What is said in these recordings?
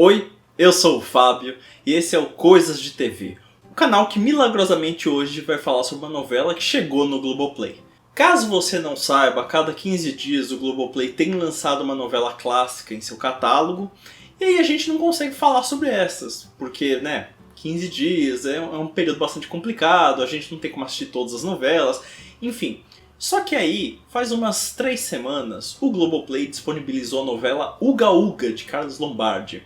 Oi, eu sou o Fábio e esse é o Coisas de TV, o canal que milagrosamente hoje vai falar sobre uma novela que chegou no Globoplay. Caso você não saiba, a cada 15 dias o Globoplay tem lançado uma novela clássica em seu catálogo e aí a gente não consegue falar sobre essas, porque, 15 dias é um período bastante complicado, a gente não tem como assistir todas as novelas, enfim. Só que aí, faz umas 3 semanas, o Globoplay disponibilizou a novela Uga Uga, de Carlos Lombardi.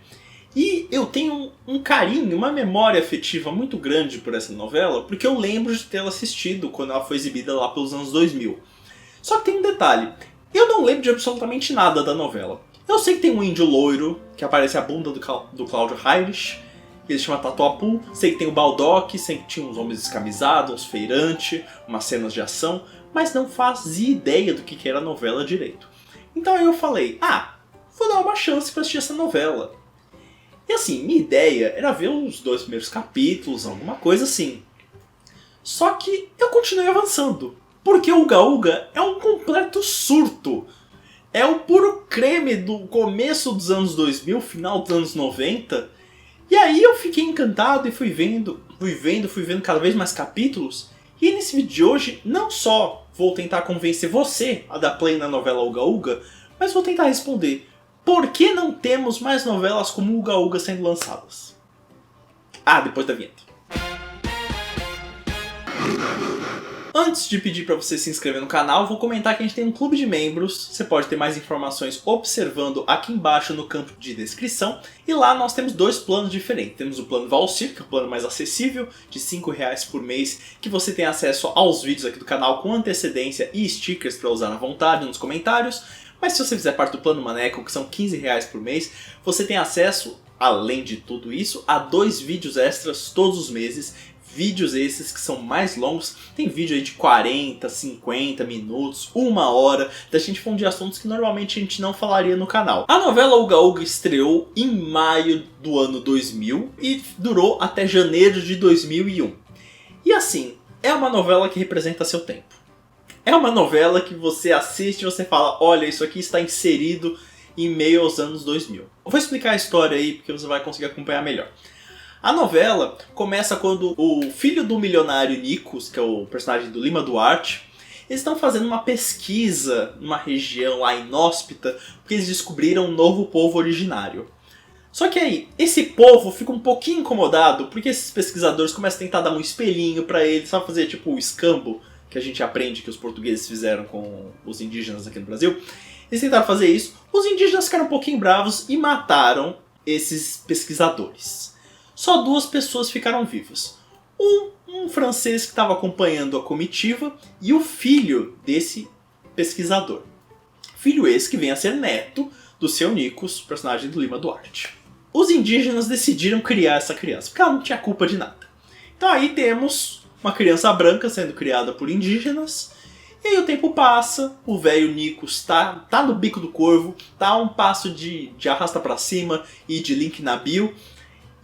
E eu tenho um carinho, uma memória afetiva muito grande por essa novela, porque eu lembro de tê-la assistido quando ela foi exibida lá pelos anos 2000. Só que tem um detalhe, eu não lembro de absolutamente nada da novela. Eu sei que tem um índio loiro, que aparece a bunda do Cláudio Heinrich, ele chama Tatuapul, sei que tem o Baldock, sei que tinha uns homens descamisados, uns feirantes, umas cenas de ação, mas não fazia ideia do que era a novela direito. Então aí eu falei, vou dar uma chance pra assistir essa novela. E assim, minha ideia era ver os 2 primeiros capítulos, alguma coisa assim. Só que eu continuei avançando, porque o Uga Uga é um completo surto. É o puro creme do começo dos anos 2000, final dos anos 90. E aí eu fiquei encantado e fui vendo cada vez mais capítulos. E nesse vídeo de hoje, não só vou tentar convencer você a dar play na novela Uga Uga, mas vou tentar responder por que não temos mais novelas como Uga Uga sendo lançadas. Depois da vinheta. Antes de pedir para você se inscrever no canal, vou comentar que a gente tem um clube de membros. Você pode ter mais informações observando aqui embaixo no campo de descrição. E lá nós temos 2 planos diferentes. Temos o plano Valsir, que é o plano mais acessível, de R$5 por mês, que você tem acesso aos vídeos aqui do canal com antecedência e stickers para usar à vontade nos comentários. Mas se você fizer parte do plano Maneco, que são R$15 por mês, você tem acesso, além de tudo isso, a 2 vídeos extras todos os meses. Vídeos esses que são mais longos, tem vídeo aí de 40, 50 minutos, 1 hora, da gente falando de assuntos que normalmente a gente não falaria no canal. A novela Uga Uga estreou em maio do ano 2000 e durou até janeiro de 2001. E assim, é uma novela que representa seu tempo. É uma novela que você assiste e você fala, olha, isso aqui está inserido em meio aos anos 2000. Eu vou explicar a história aí porque você vai conseguir acompanhar melhor. A novela começa quando o filho do milionário Nicos, que é o personagem do Lima Duarte, eles estão fazendo uma pesquisa numa região lá inóspita, porque eles descobriram um novo povo originário. Só que aí, esse povo fica um pouquinho incomodado, porque esses pesquisadores começam a tentar dar um espelhinho pra eles, sabe fazer tipo o escambo que a gente aprende que os portugueses fizeram com os indígenas aqui no Brasil. Eles tentaram fazer isso, os indígenas ficaram um pouquinho bravos e mataram esses pesquisadores. Só 2 pessoas ficaram vivas. Um francês que estava acompanhando a comitiva e o filho desse pesquisador. Filho esse que vem a ser neto do seu Nicos, personagem do Lima Duarte. Os indígenas decidiram criar essa criança, porque ela não tinha culpa de nada. Então aí temos uma criança branca sendo criada por indígenas. E aí o tempo passa, o velho Nicos tá no bico do corvo, tá a um passo de arrasta pra cima e de link na bio.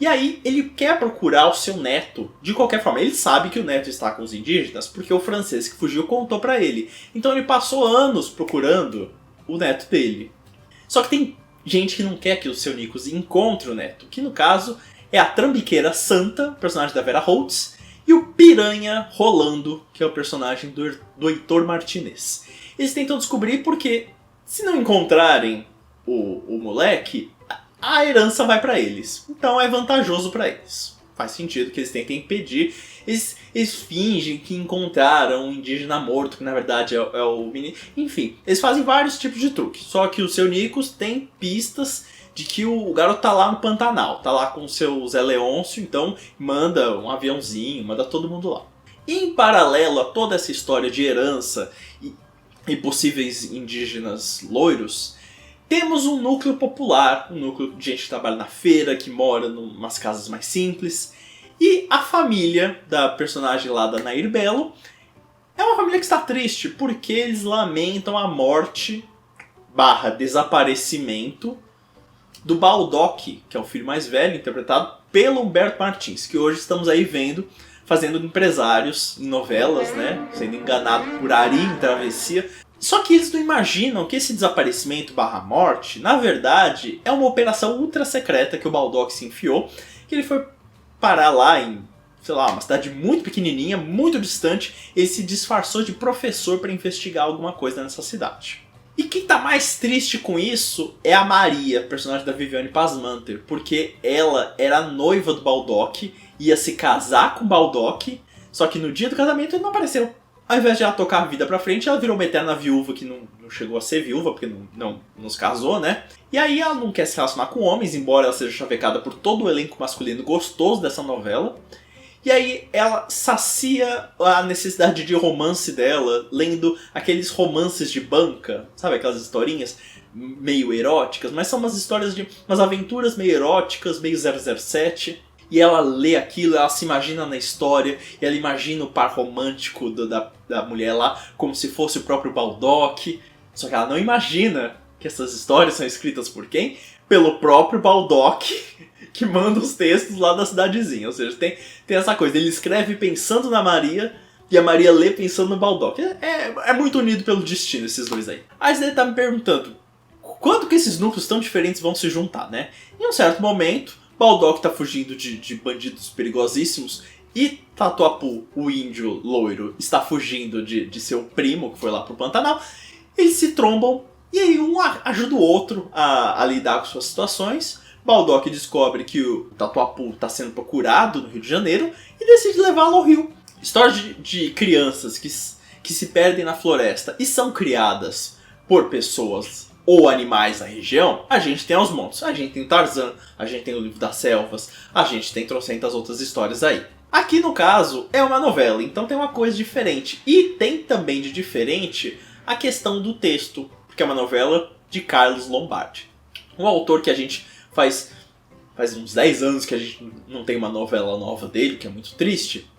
E aí ele quer procurar o seu neto de qualquer forma. Ele sabe que o neto está com os indígenas porque o francês que fugiu contou pra ele. Então ele passou anos procurando o neto dele. Só que tem gente que não quer que o seu Nicos encontre o neto. Que no caso é a trambiqueira Santa, personagem da Vera Holtz, e o piranha Rolando, que é o personagem do Heitor Martínez. Eles tentam descobrir porque se não encontrarem o moleque, a herança vai pra eles. Então é vantajoso pra eles. Faz sentido que eles tentem impedir. Eles fingem que encontraram um indígena morto, que na verdade é o menino. Enfim, eles fazem vários tipos de truques. Só que o seu Nicos tem pistas de que o garoto tá lá no Pantanal. Tá lá com o seu Zé Leôncio, então manda um aviãozinho, manda todo mundo lá. E em paralelo a toda essa história de herança e possíveis indígenas loiros, temos um núcleo popular, um núcleo de gente que trabalha na feira, que mora em umas casas mais simples. E a família da personagem lá da Nair Belo é uma família que está triste, porque eles lamentam a morte / desaparecimento do Baldock, que é o filho mais velho, interpretado pelo Humberto Martins, que hoje estamos aí vendo, fazendo empresários em novelas, sendo enganado por Ari em Travessia. Só que eles não imaginam que esse desaparecimento barra morte, na verdade, é uma operação ultra secreta que o Baldock se enfiou, que ele foi parar lá em, sei lá, uma cidade muito pequenininha, muito distante, ele se disfarçou de professor para investigar alguma coisa nessa cidade. E quem tá mais triste com isso é a Maria, personagem da Viviane Pasmanter, porque ela era a noiva do Baldock, ia se casar com o Baldock, só que no dia do casamento ele não apareceu. Ao invés de ela tocar a vida pra frente, ela virou uma eterna viúva que não chegou a ser viúva, porque não se casou, né? E aí ela não quer se relacionar com homens, embora ela seja chavecada por todo o elenco masculino gostoso dessa novela. E aí ela sacia a necessidade de romance dela, lendo aqueles romances de banca, sabe? Aquelas historinhas meio eróticas, mas são umas histórias de umas aventuras meio eróticas, meio 007. E ela lê aquilo, ela se imagina na história, e ela imagina o par romântico da mulher lá como se fosse o próprio Baldock. Só que ela não imagina que essas histórias são escritas por quem? Pelo próprio Baldock, que manda os textos lá da cidadezinha. Ou seja, tem essa coisa, ele escreve pensando na Maria, e a Maria lê pensando no Baldock. É muito unido pelo destino esses dois aí. Aí você tá me perguntando, quando que esses núcleos tão diferentes vão se juntar, né? Em um certo momento, Baldock tá fugindo de bandidos perigosíssimos, e Tatuapú, o índio loiro, está fugindo de seu primo, que foi lá pro Pantanal. Eles se trombam, e aí um ajuda o outro a lidar com suas situações. Baldock descobre que o Tatuapú está sendo procurado no Rio de Janeiro e decide levá-lo ao Rio. Histórias de crianças que se perdem na floresta e são criadas por pessoas ou animais da região, a gente tem aos montes. A gente tem Tarzan, a gente tem o Livro das Selvas, a gente tem trocentas outras histórias aí. Aqui no caso é uma novela, então tem uma coisa diferente. E tem também de diferente a questão do texto, porque é uma novela de Carlos Lombardi. Um autor que a gente faz uns 10 anos que a gente não tem uma novela nova dele, que é muito triste.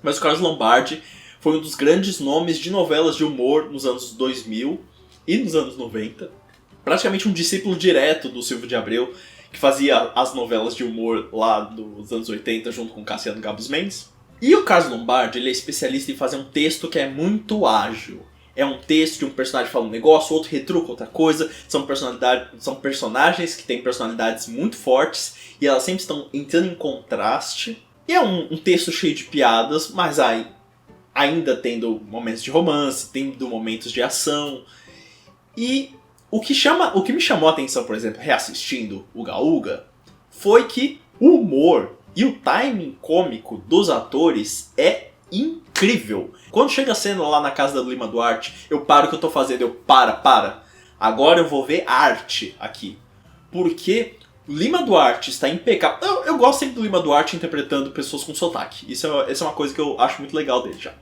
Mas o Carlos Lombardi foi um dos grandes nomes de novelas de humor nos anos 2000 e nos anos 90. Praticamente um discípulo direto do Silvio de Abreu, que fazia as novelas de humor lá dos anos 80 junto com Cassiano Gabus Mendes. E o Carlos Lombardi, ele é especialista em fazer um texto que é muito ágil. É um texto de um personagem fala um negócio, outro retruca outra coisa. São personagens que têm personalidades muito fortes e elas sempre estão entrando em contraste. E é um texto cheio de piadas, mas ainda tendo momentos de romance, tendo momentos de ação. E o que me chamou a atenção, por exemplo, reassistindo o Gaúga, foi que o humor e o timing cômico dos atores é incrível. Quando chega a cena lá na casa da Lima Duarte, eu paro o que eu tô fazendo, para. Agora eu vou ver arte aqui. Porque Lima Duarte está impecável. Eu gosto sempre do Lima Duarte interpretando pessoas com sotaque. Isso é uma coisa que eu acho muito legal dele já.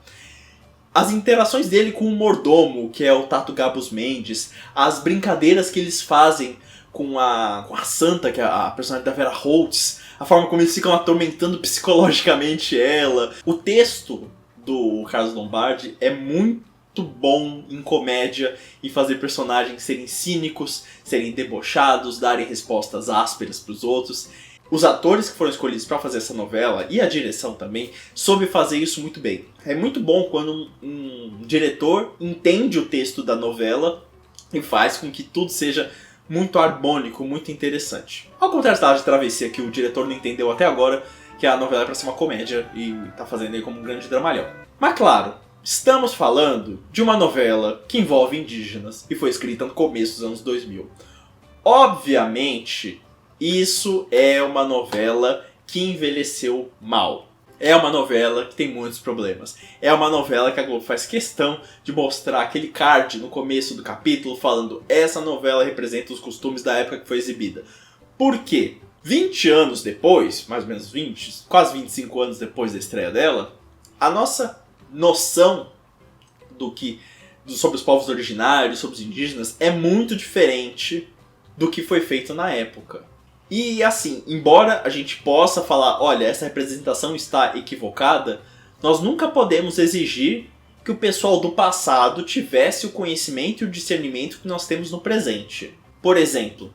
As interações dele com o mordomo, que é o Tato Gabus Mendes, as brincadeiras que eles fazem com a Santa, que é a personagem da Vera Holtz, a forma como eles ficam atormentando psicologicamente ela. O texto do Carlos Lombardi é muito bom em comédia e fazer personagens serem cínicos, serem debochados, darem respostas ásperas para os outros. Os atores que foram escolhidos para fazer essa novela, e a direção também, soube fazer isso muito bem. É muito bom quando um diretor entende o texto da novela e faz com que tudo seja muito harmônico, muito interessante. Ao contrário da de Travessia, que o diretor não entendeu até agora, que a novela é para ser uma comédia e tá fazendo aí como um grande dramalhão. Mas claro, estamos falando de uma novela que envolve indígenas e foi escrita no começo dos anos 2000. Obviamente, isso é uma novela que envelheceu mal. É uma novela que tem muitos problemas. É uma novela que a Globo faz questão de mostrar aquele card no começo do capítulo falando essa novela representa os costumes da época que foi exibida. Por quê? 20 anos depois, mais ou menos 20, quase 25 anos depois da estreia dela, a nossa noção sobre os povos originários, sobre os indígenas, é muito diferente do que foi feito na época. E assim, embora a gente possa falar, olha, essa representação está equivocada, nós nunca podemos exigir que o pessoal do passado tivesse o conhecimento e o discernimento que nós temos no presente. Por exemplo,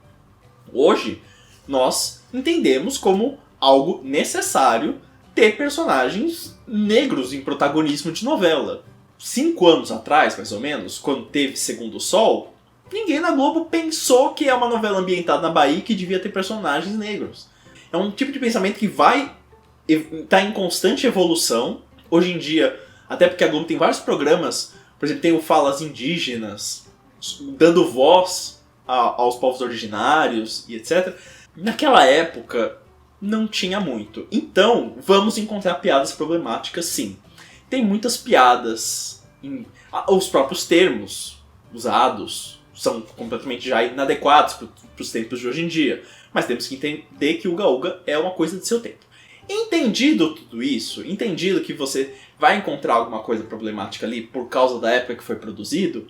hoje nós entendemos como algo necessário ter personagens negros em protagonismo de novela. 5 anos atrás, mais ou menos, quando teve Segundo Sol, ninguém na Globo pensou que é uma novela ambientada na Bahia e que devia ter personagens negros. É um tipo de pensamento que vai estar em constante evolução. Hoje em dia, até porque a Globo tem vários programas, por exemplo, tem o Falas Indígenas, dando voz aos povos originários e etc. Naquela época, não tinha muito. Então, vamos encontrar piadas problemáticas, sim. Tem muitas piadas, os próprios termos usados são completamente já inadequados para os tempos de hoje em dia. Mas temos que entender que o Uga Uga é uma coisa de seu tempo. Entendido tudo isso, entendido que você vai encontrar alguma coisa problemática ali por causa da época que foi produzido,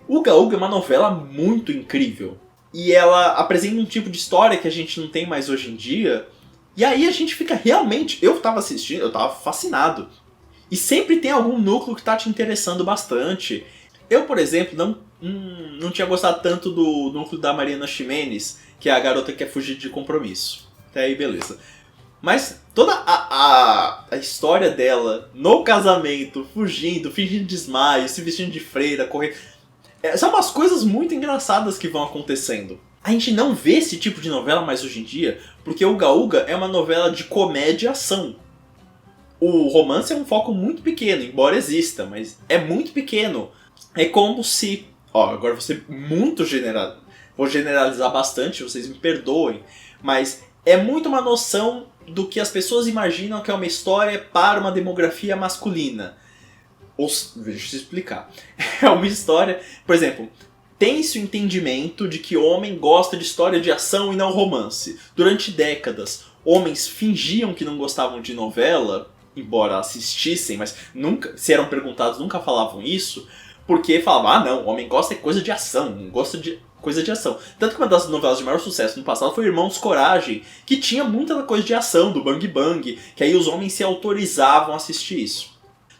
o Uga Uga é uma novela muito incrível. E ela apresenta um tipo de história que a gente não tem mais hoje em dia. E aí a gente fica realmente... Eu tava assistindo, eu tava fascinado. E sempre tem algum núcleo que tá te interessando bastante. Eu, por exemplo, não tinha gostado tanto do núcleo da Mariana Ximenes, que é a garota que quer fugir de compromisso. Até aí, beleza. Mas toda a história dela no casamento, fugindo, fingindo desmaio, se vestindo de freira, correndo... São umas coisas muito engraçadas que vão acontecendo. A gente não vê esse tipo de novela mais hoje em dia, porque o Uga Uga é uma novela de comédia e ação. O romance é um foco muito pequeno, embora exista, mas é muito pequeno. É como se... agora vou ser muito general. Vou generalizar bastante, vocês me perdoem. Mas é muito uma noção do que as pessoas imaginam que é uma história para uma demografia masculina. Deixa eu explicar. É uma história... Por exemplo, tem-se o entendimento de que homem gosta de história de ação e não romance. Durante décadas, homens fingiam que não gostavam de novela, embora assistissem, mas nunca, se eram perguntados, nunca falavam isso, porque falavam, não, homem gosta de coisa de ação, não gosta de coisa de ação. Tanto que uma das novelas de maior sucesso no passado foi Irmãos Coragem, que tinha muita coisa de ação, do Bang Bang, que aí os homens se autorizavam a assistir isso.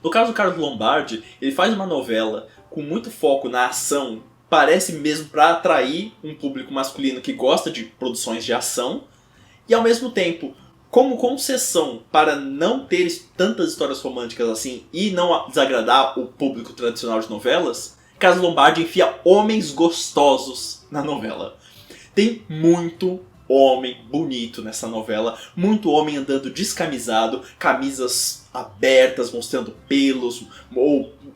No caso do Carlos Lombardi, ele faz uma novela com muito foco na ação, parece mesmo para atrair um público masculino que gosta de produções de ação, e ao mesmo tempo, como concessão para não ter tantas histórias românticas assim e não desagradar o público tradicional de novelas, Carlos Lombardi enfia homens gostosos na novela. Tem muito homem bonito nessa novela, muito homem andando descamisado, camisas abertas, mostrando pelos,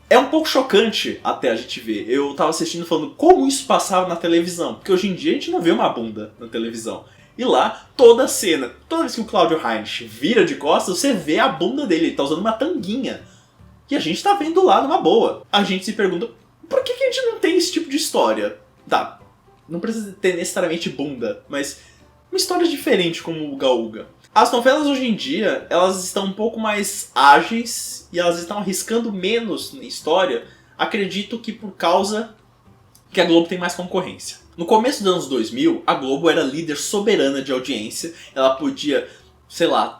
é um pouco chocante até a gente ver. Eu tava assistindo falando como isso passava na televisão, porque hoje em dia a gente não vê uma bunda na televisão. E lá, toda a cena, toda vez que o Cláudio Heinrich vira de costas, você vê a bunda dele, ele tá usando uma tanguinha. E a gente tá vendo lá numa boa. A gente se pergunta, por que a gente não tem esse tipo de história? Tá, não precisa ter necessariamente bunda, mas uma história diferente como o Uga Uga. As novelas hoje em dia, elas estão um pouco mais ágeis e elas estão arriscando menos na história, acredito que por causa que a Globo tem mais concorrência. No começo dos anos 2000, a Globo era líder soberana de audiência, ela podia,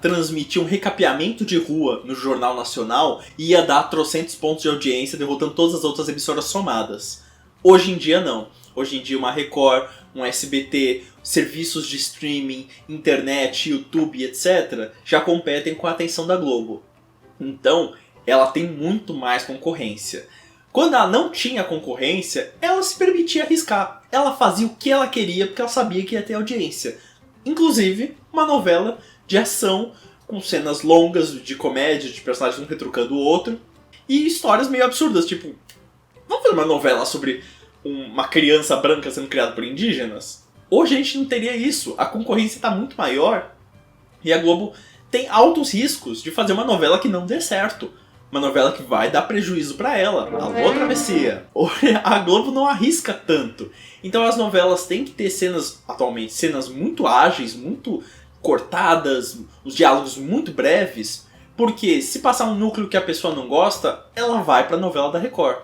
transmitir um recapeamento de rua no Jornal Nacional e ia dar trocentos pontos de audiência, derrotando todas as outras emissoras somadas. Hoje em dia não. Hoje em dia uma Record, um SBT, serviços de streaming, internet, YouTube, etc. já competem com a atenção da Globo. Então, ela tem muito mais concorrência. Quando ela não tinha concorrência, ela se permitia arriscar. Ela fazia o que ela queria porque ela sabia que ia ter audiência. Inclusive, uma novela de ação, com cenas longas de comédia, de personagens um retrucando o outro, e histórias meio absurdas, tipo, vamos fazer uma novela sobre uma criança branca sendo criada por indígenas? Hoje a gente não teria isso, a concorrência está muito maior, e a Globo tem altos riscos de fazer uma novela que não dê certo. Uma novela que vai dar prejuízo pra ela. Alô, Travessia. A Globo não arrisca tanto. Então as novelas têm que ter cenas, atualmente, cenas muito ágeis, muito cortadas, os diálogos muito breves, porque se passar um núcleo que a pessoa não gosta, ela vai pra novela da Record.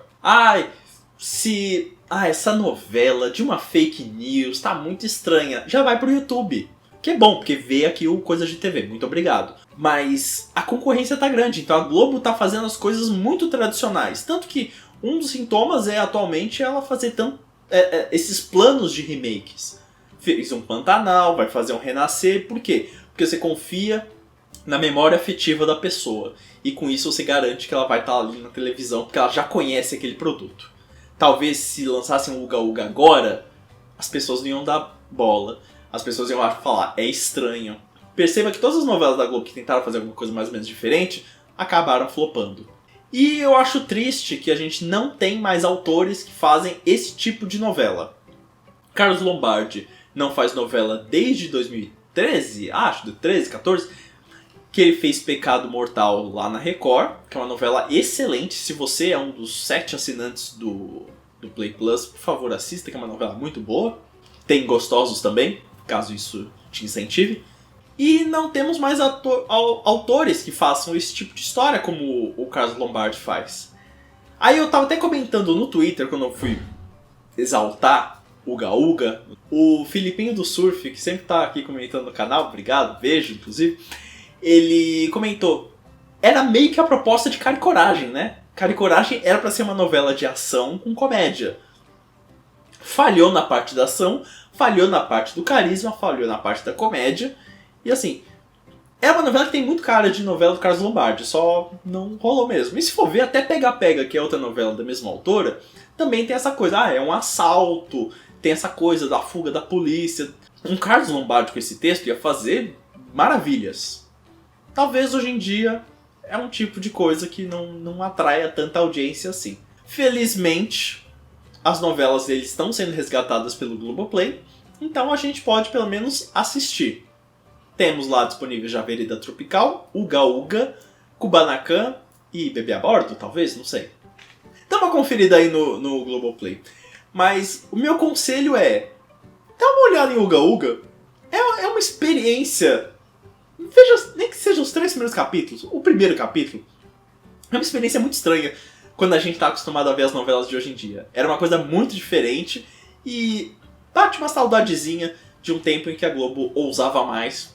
Essa novela de uma fake news tá muito estranha, já vai pro YouTube. Que é bom, porque vê aqui o Coisa de TV, muito obrigado. Mas a concorrência tá grande, então a Globo tá fazendo as coisas muito tradicionais. Tanto que um dos sintomas é atualmente ela fazer esses planos de remakes. Fez um Pantanal, vai fazer um Renascer, por quê? Porque você confia na memória afetiva da pessoa. E com isso você garante que ela vai estar ali na televisão, porque ela já conhece aquele produto. Talvez se lançassem um Uga Uga agora, as pessoas não iam dar bola. As pessoas iam falar, é estranho. Perceba que todas as novelas da Globo que tentaram fazer alguma coisa mais ou menos diferente, acabaram flopando. E eu acho triste que a gente não tem mais autores que fazem esse tipo de novela. Carlos Lombardi não faz novela desde 2013, acho, 13, 14, que ele fez Pecado Mortal lá na Record, que é uma novela excelente. Se você é um dos 7 assinantes do Play Plus, por favor assista, que é uma novela muito boa. Tem Gostosos também, caso isso te incentive. E não temos mais autores que façam esse tipo de história como o Carlos Lombardi faz. Aí eu tava até comentando no Twitter, quando eu fui exaltar Uga Uga, o Filipinho do Surf, que sempre tá aqui comentando no canal, obrigado, beijo, inclusive, ele comentou, era meio que a proposta de Cara e Coragem, né? Cara e Coragem era pra ser uma novela de ação com comédia. Falhou na parte da ação, falhou na parte do carisma, falhou na parte da comédia. E assim, é uma novela que tem muito cara de novela do Carlos Lombardi, só não rolou mesmo. E se for ver, até Pega Pega, que é outra novela da mesma autora, também tem essa coisa, é um assalto, tem essa coisa da fuga da polícia. Um Carlos Lombardi com esse texto ia fazer maravilhas. Talvez hoje em dia é um tipo de coisa que não atraia tanta audiência assim. Felizmente, as novelas deles estão sendo resgatadas pelo Globoplay, então a gente pode pelo menos assistir. Temos lá disponível já Avenida Tropical, Uga Uga, Kubanacan e Bebê a Bordo, talvez, não sei. Dá uma conferida aí no Globoplay. Mas o meu conselho é, dá uma olhada em Uga Uga. É uma experiência. Veja, nem que sejam os 3 primeiros capítulos, o primeiro capítulo. É uma experiência muito estranha quando a gente tá acostumado a ver as novelas de hoje em dia. Era uma coisa muito diferente e bate uma saudadezinha de um tempo em que a Globo ousava mais,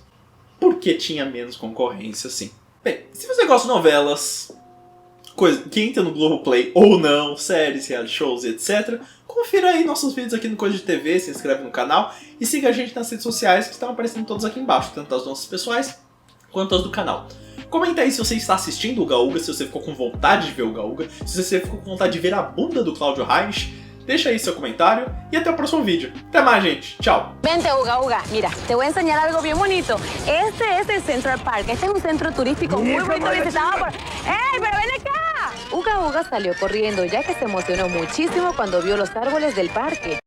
porque tinha menos concorrência, assim. Bem, se você gosta de novelas, coisa que entra no Globoplay ou não, séries, reality shows, etc., confira aí nossos vídeos aqui no Coisa de TV, se inscreve no canal e siga a gente nas redes sociais que estão aparecendo todas aqui embaixo, tanto as nossas pessoais quanto as do canal. Comenta aí se você está assistindo o Uga Uga, se você ficou com vontade de ver o Uga Uga, se você ficou com vontade de ver a bunda do Cláudio Heinrich. Deixa aí seu comentário e até o próximo vídeo. Até mais, gente. Tchau. Vente, Uga Uga. Mira, te voy a enseñar algo bien bonito. Este es el Central Park. Este es un centro turístico muy bonito visitado por... ¡Ey, pero ven acá! Uga Uga salió corriendo ya que se emocionó muchísimo cuando vio los árboles del parque.